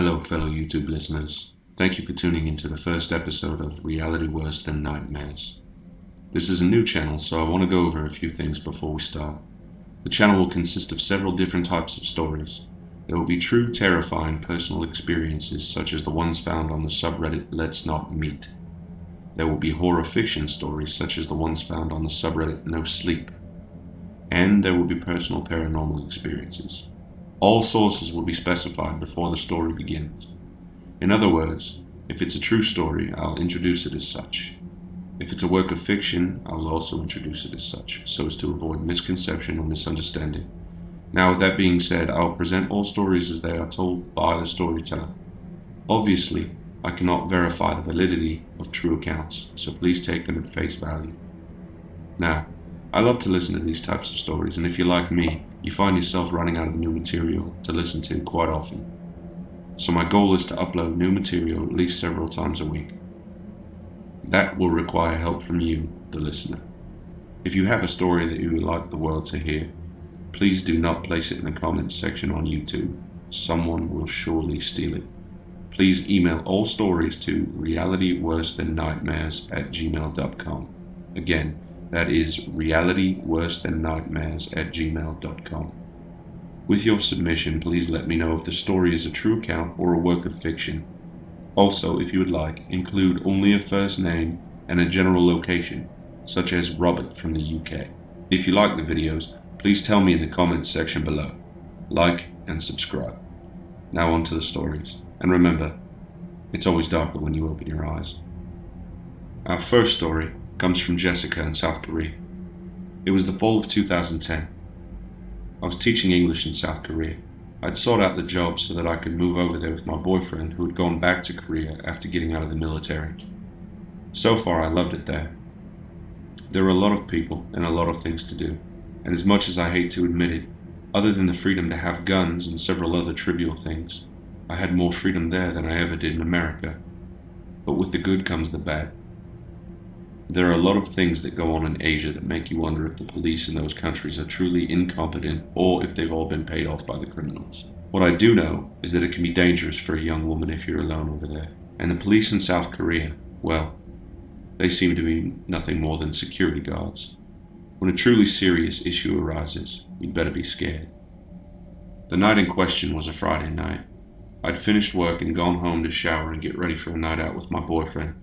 Hello, fellow YouTube listeners. Thank you for tuning into the first episode of Reality Worse Than Nightmares. This is a new channel, so I want to go over a few things before we start. The channel will consist of several different types of stories. There will be true, terrifying personal experiences, such as the ones found on the subreddit Let's Not Meet. There will be horror fiction stories, such as the ones found on the subreddit No Sleep. And there will be personal paranormal experiences. All sources will be specified before the story begins. In other words, if it's a true story, I'll introduce it as such. If it's a work of fiction, I'll also introduce it as such, so as to avoid misconception or misunderstanding. Now, with that being said, I'll present all stories as they are told by the storyteller. Obviously, I cannot verify the validity of true accounts, so please take them at face value. Now, I love to listen to these types of stories, and if you're like me, you find yourself running out of new material to listen to quite often. So my goal is to upload new material at least several times a week. That will require help from you, the listener. If you have a story that you would like the world to hear, please do not place it in the comments section on YouTube. Someone will surely steal it. Please email all stories to realityworsethan-nightmares@gmail.com. Again, that is realityworsethan-nightmares@gmail.com. With your submission, please let me know if the story is a true account or a work of fiction. Also, if you would like, include only a first name and a general location, such as Robert from the UK. If you like the videos, please tell me in the comments section below. Like and subscribe. Now on to the stories. And remember, it's always darker when you open your eyes. Our first story comes from Jessica in South Korea. It was the fall of 2010. I was teaching English in South Korea. I'd sought out the job so that I could move over there with my boyfriend, who had gone back to Korea after getting out of the military. So far, I loved it there. There were a lot of people and a lot of things to do, and as much as I hate to admit it, other than the freedom to have guns and several other trivial things, I had more freedom there than I ever did in America. But with the good comes the bad. There are a lot of things that go on in Asia that make you wonder if the police in those countries are truly incompetent or if they've all been paid off by the criminals. What I do know is that it can be dangerous for a young woman if you're alone over there. And the police in South Korea, well, they seem to be nothing more than security guards. When a truly serious issue arises, you'd better be scared. The night in question was a Friday night. I'd finished work and gone home to shower and get ready for a night out with my boyfriend.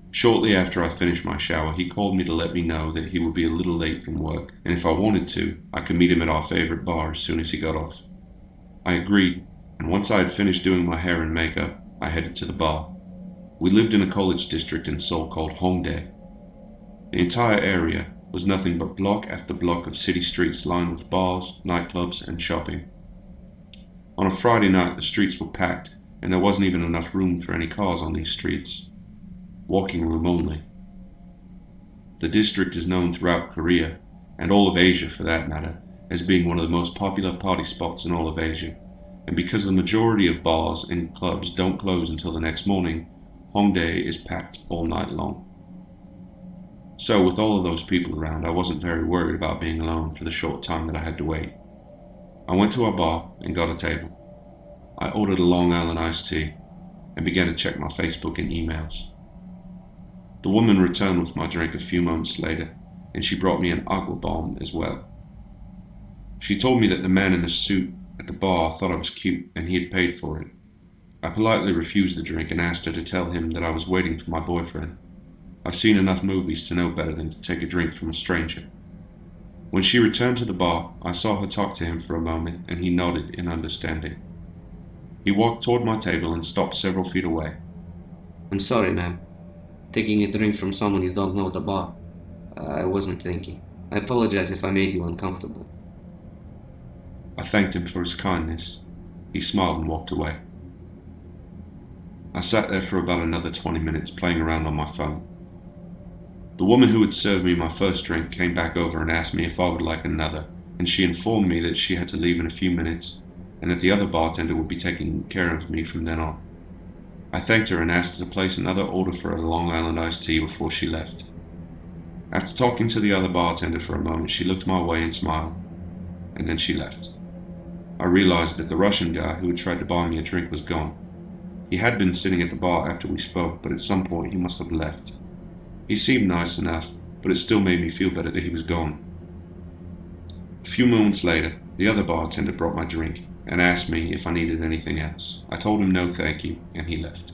Shortly after I finished my shower, he called me to let me know that he would be a little late from work, and if I wanted to, I could meet him at our favorite bar as soon as he got off. I agreed, and once I had finished doing my hair and makeup, I headed to the bar. We lived in a college district in Seoul called Hongdae. The entire area was nothing but block after block of city streets lined with bars, nightclubs, and shopping. On a Friday night, the streets were packed, and there wasn't even enough room for any cars on these streets. Walking room only. The district is known throughout Korea, and all of Asia for that matter, as being one of the most popular party spots in all of Asia, and because the majority of bars and clubs don't close until the next morning, Hongdae is packed all night long. So with all of those people around, I wasn't very worried about being alone for the short time that I had to wait. I went to our bar and got a table. I ordered a Long Island iced tea and began to check my Facebook and emails. The woman returned with my drink a few moments later, and she brought me an aqua bomb as well. She told me that the man in the suit at the bar thought I was cute and he had paid for it. I politely refused the drink and asked her to tell him that I was waiting for my boyfriend. I've seen enough movies to know better than to take a drink from a stranger. When she returned to the bar, I saw her talk to him for a moment, and he nodded in understanding. He walked toward my table and stopped several feet away. I'm sorry, ma'am. Taking a drink from someone you don't know at the bar. I wasn't thinking. I apologize if I made you uncomfortable. I thanked him for his kindness. He smiled and walked away. I sat there for about another 20 minutes playing around on my phone. The woman who had served me my first drink came back over and asked me if I would like another, and she informed me that she had to leave in a few minutes, and that the other bartender would be taking care of me from then on. I thanked her and asked her to place another order for a Long Island iced tea before she left. After talking to the other bartender for a moment, she looked my way and smiled, and then she left. I realized that the Russian guy who had tried to buy me a drink was gone. He had been sitting at the bar after we spoke, but at some point he must have left. He seemed nice enough, but it still made me feel better that he was gone. A few moments later, the other bartender brought my drink and asked me if I needed anything else. I told him no thank you, and he left.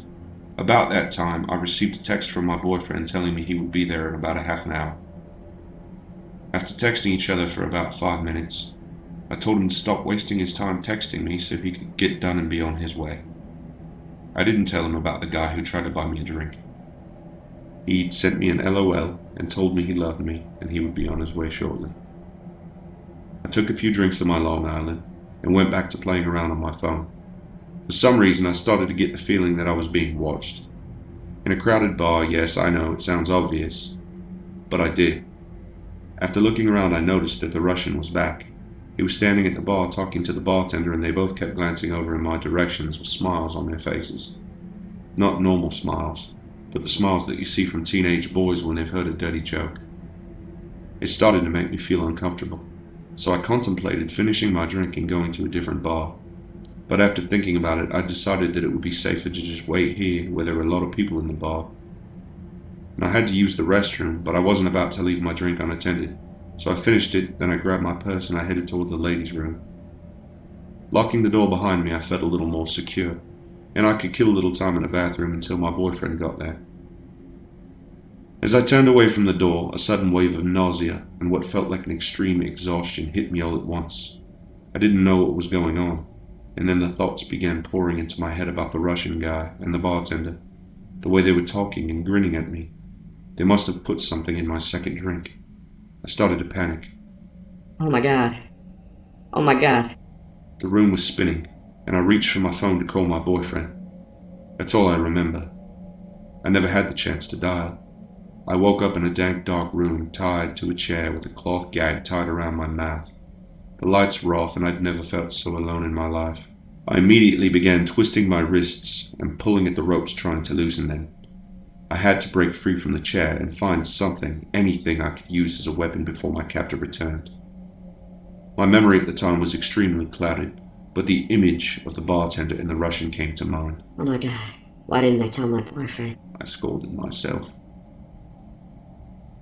About that time, I received a text from my boyfriend telling me he would be there in about a half an hour. After texting each other for about 5 minutes, I told him to stop wasting his time texting me so he could get done and be on his way. I didn't tell him about the guy who tried to buy me a drink. He'd sent me an LOL and told me he loved me and he would be on his way shortly. I took a few drinks on my Long Island and went back to playing around on my phone. For some reason, I started to get the feeling that I was being watched. In a crowded bar, yes, I know, it sounds obvious, but I did. After looking around, I noticed that the Russian was back. He was standing at the bar talking to the bartender, and they both kept glancing over in my directions with smiles on their faces. Not normal smiles, but the smiles that you see from teenage boys when they've heard a dirty joke. It started to make me feel uncomfortable, so I contemplated finishing my drink and going to a different bar. But after thinking about it, I decided that it would be safer to just wait here where there were a lot of people in the bar. And I had to use the restroom, but I wasn't about to leave my drink unattended. So I finished it, then I grabbed my purse and I headed towards the ladies' room. Locking the door behind me, I felt a little more secure, and I could kill a little time in the bathroom until my boyfriend got there. As I turned away from the door, a sudden wave of nausea and what felt like an extreme exhaustion hit me all at once. I didn't know what was going on, and then the thoughts began pouring into my head about the Russian guy and the bartender, the way they were talking and grinning at me. They must have put something in my second drink. I started to panic. Oh my god. Oh my god. The room was spinning, and I reached for my phone to call my boyfriend. That's all I remember. I never had the chance to dial. I woke up in a dank, dark room, tied to a chair with a cloth gag tied around my mouth. The lights were off, and I'd never felt so alone in my life. I immediately began twisting my wrists and pulling at the ropes, trying to loosen them. I had to break free from the chair and find something, anything I could use as a weapon before my captor returned. My memory at the time was extremely clouded, but the image of the bartender and the Russian came to mind. Oh my god. Why didn't I tell my boyfriend? I scolded myself.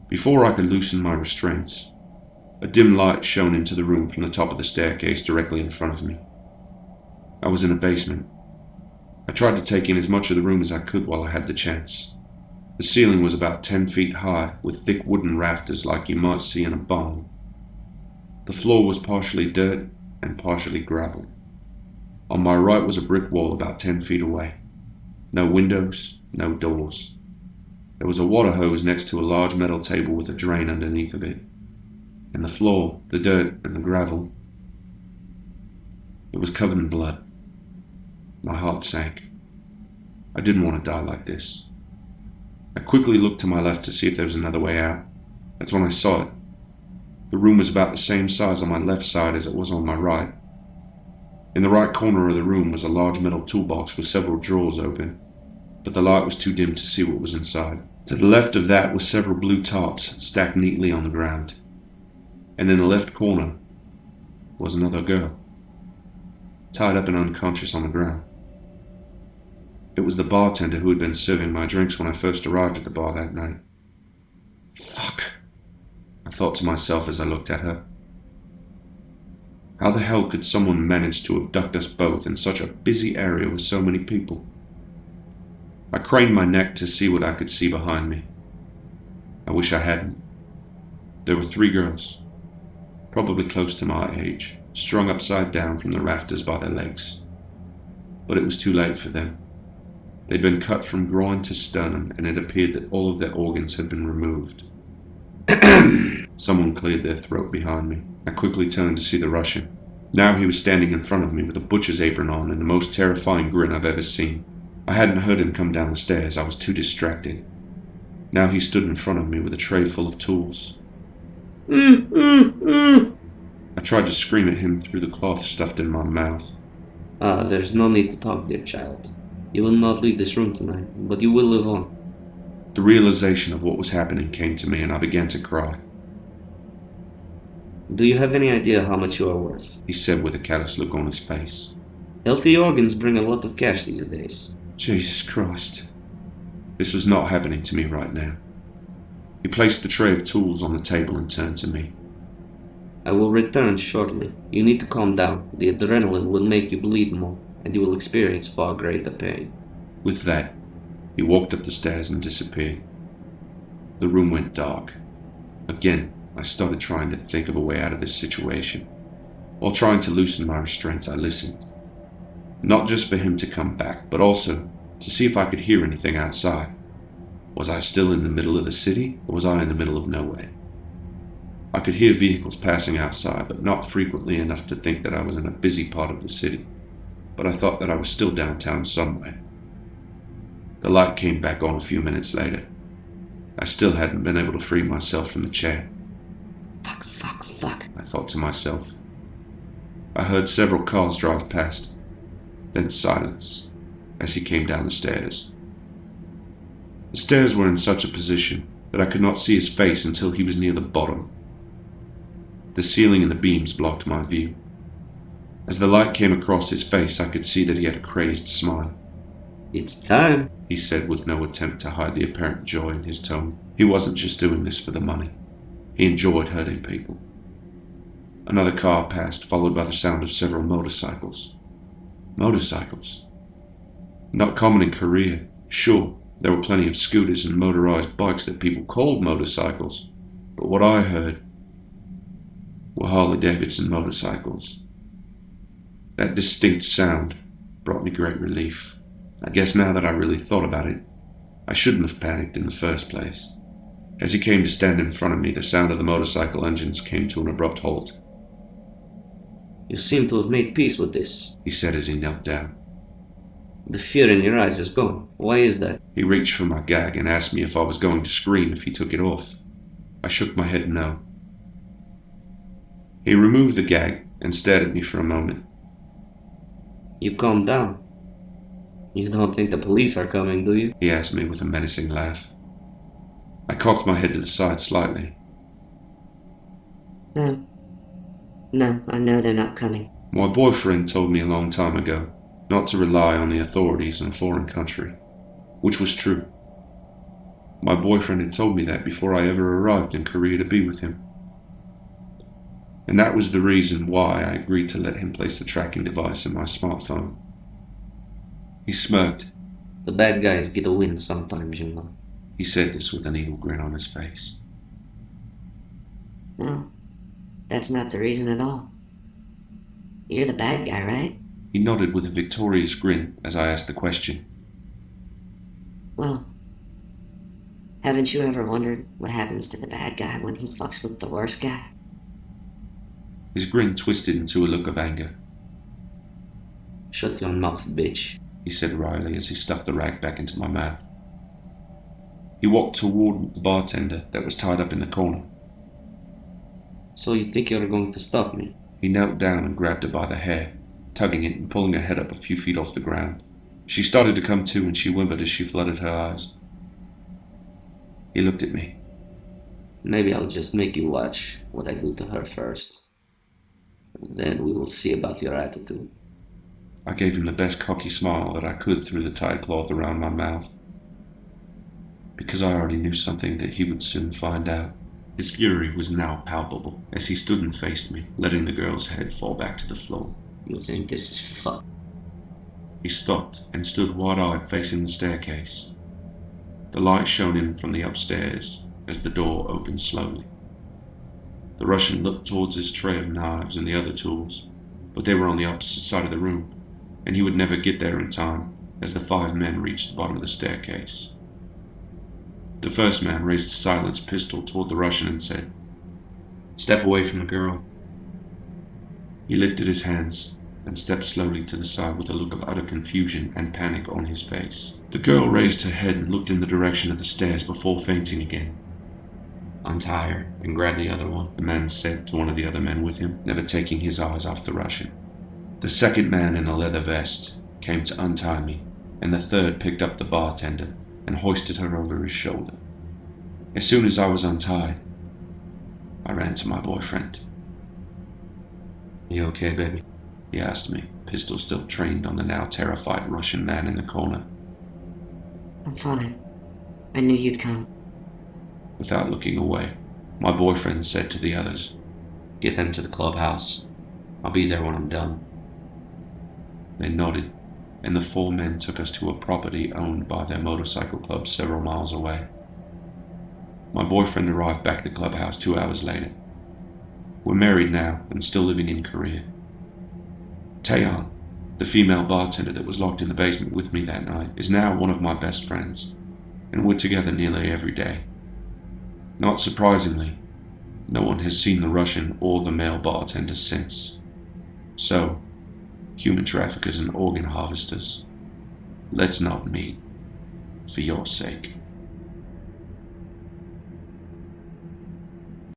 Before I could loosen my restraints, a dim light shone into the room from the top of the staircase directly in front of me. I was in a basement. I tried to take in as much of the room as I could while I had the chance. The ceiling was about 10 feet high, with thick wooden rafters like you might see in a barn. The floor was partially dirt and partially gravel. On my right was a brick wall about 10 feet away. No windows, no doors. There was a water hose next to a large metal table with a drain underneath of it. And the floor, the dirt and the gravel, it was covered in blood. My heart sank. I didn't want to die like this. I quickly looked to my left to see if there was another way out. That's when I saw it. The room was about the same size on my left side as it was on my right. In the right corner of the room was a large metal toolbox with several drawers open, but the light was too dim to see what was inside. To the left of that were several blue tarps stacked neatly on the ground. And in the left corner was another girl, tied up and unconscious on the ground. It was the bartender who had been serving my drinks when I first arrived at the bar that night. Fuck, I thought to myself as I looked at her. How the hell could someone manage to abduct us both in such a busy area with so many people? I craned my neck to see what I could see behind me. I wish I hadn't. There were 3 girls, probably close to my age, strung upside down from the rafters by their legs. But it was too late for them. They'd been cut from groin to sternum, and it appeared that all of their organs had been removed. Someone cleared their throat behind me. I quickly turned to see the Russian. Now he was standing in front of me with a butcher's apron on and the most terrifying grin I've ever seen. I hadn't heard him come down the stairs. I was too distracted. Now he stood in front of me with a tray full of tools. I tried to scream at him through the cloth stuffed in my mouth. There's no need to talk, dear child. You will not leave this room tonight, but you will live on. The realization of what was happening came to me and I began to cry. Do you have any idea how much you are worth? he said with a callous look on his face. Healthy organs bring a lot of cash these days. Jesus Christ. This was not happening to me right now. He placed the tray of tools on the table and turned to me. I will return shortly. You need to calm down. The adrenaline will make you bleed more, and you will experience far greater pain. With that, he walked up the stairs and disappeared. The room went dark. Again, I started trying to think of a way out of this situation. While trying to loosen my restraints, I listened. Not just for him to come back, but also to see if I could hear anything outside. Was I still in the middle of the city, or was I in the middle of nowhere? I could hear vehicles passing outside, but not frequently enough to think that I was in a busy part of the city. But I thought that I was still downtown somewhere. The light came back on a few minutes later. I still hadn't been able to free myself from the chair. Fuck. I thought to myself. I heard several cars drive past, then silence as he came down the stairs. The stairs were in such a position that I could not see his face until he was near the bottom. The ceiling and the beams blocked my view. As the light came across his face, I could see that he had a crazed smile. It's time. He said with no attempt to hide the apparent joy in his tone. He wasn't just doing this for the money. He enjoyed hurting people. Another car passed, followed by the sound of several motorcycles. Motorcycles? Not common in Korea. Sure, there were plenty of scooters and motorized bikes that people called motorcycles, but what I heard were Harley-Davidson motorcycles. That distinct sound brought me great relief. I guess now that I really thought about it, I shouldn't have panicked in the first place. As he came to stand in front of me, the sound of the motorcycle engines came to an abrupt halt. You seem to have made peace with this. He said as he knelt down. The fear in your eyes is gone. Why is that? He reached for my gag and asked me if I was going to scream if he took it off. I shook my head no. He removed the gag and stared at me for a moment. You calm down. You don't think the police are coming, do you? He asked me with a menacing laugh. I cocked my head to the side slightly. No, I know they're not coming. My boyfriend told me a long time ago not to rely on the authorities in a foreign country, which was true. My boyfriend had told me that before I ever arrived in Korea to be with him. And that was the reason why I agreed to let him place the tracking device in my smartphone. He smirked. The bad guys get a win sometimes, you know. He said this with an evil grin on his face. No, that's not the reason at all. You're the bad guy, right? He nodded with a victorious grin as I asked the question. Well, haven't you ever wondered what happens to the bad guy when he fucks with the worst guy? His grin twisted into a look of anger. Shut your mouth, bitch. He said wryly as he stuffed the rag back into my mouth. He walked toward the bartender that was tied up in the corner. So you think you're going to stop me? He knelt down and grabbed her by the hair, tugging it and pulling her head up a few feet off the ground. She started to come to and she whimpered as she flooded her eyes. He looked at me. Maybe I'll just make you watch what I do to her first. Then we will see about your attitude. I gave him the best cocky smile that I could through the tied cloth around my mouth, because I already knew something that he would soon find out. His fury was now palpable as he stood and faced me, letting the girl's head fall back to the floor. You think this is fuck? He stopped and stood wide-eyed facing the staircase. The light shone in from the upstairs as the door opened slowly. The Russian looked towards his tray of knives and the other tools, but they were on the opposite side of the room, and he would never get there in time as the 5 men reached the bottom of the staircase. The first man raised a silenced pistol toward the Russian and said, "Step away from the girl." He lifted his hands and stepped slowly to the side with a look of utter confusion and panic on his face. The girl raised her head and looked in the direction of the stairs before fainting again. "Untie her and grab the other one," the man said to one of the other men with him, never taking his eyes off the Russian. The second man in a leather vest came to untie me, and the third picked up the bartender and hoisted her over his shoulder. As soon as I was untied, I ran to my boyfriend. You okay, baby? He asked me, pistol still trained on the now terrified Russian man in the corner. I'm fine. I knew you'd come. Without looking away, my boyfriend said to the others, Get them to the clubhouse. I'll be there when I'm done. They nodded, and the 4 men took us to a property owned by their motorcycle club several miles away. My boyfriend arrived back at the clubhouse 2 hours later. We're married now and still living in Korea. Taeyeon, the female bartender that was locked in the basement with me that night, is now one of my best friends, and we're together nearly every day. Not surprisingly, no one has seen the Russian or the male bartender since. So, human traffickers and organ harvesters, let's not meet, for your sake.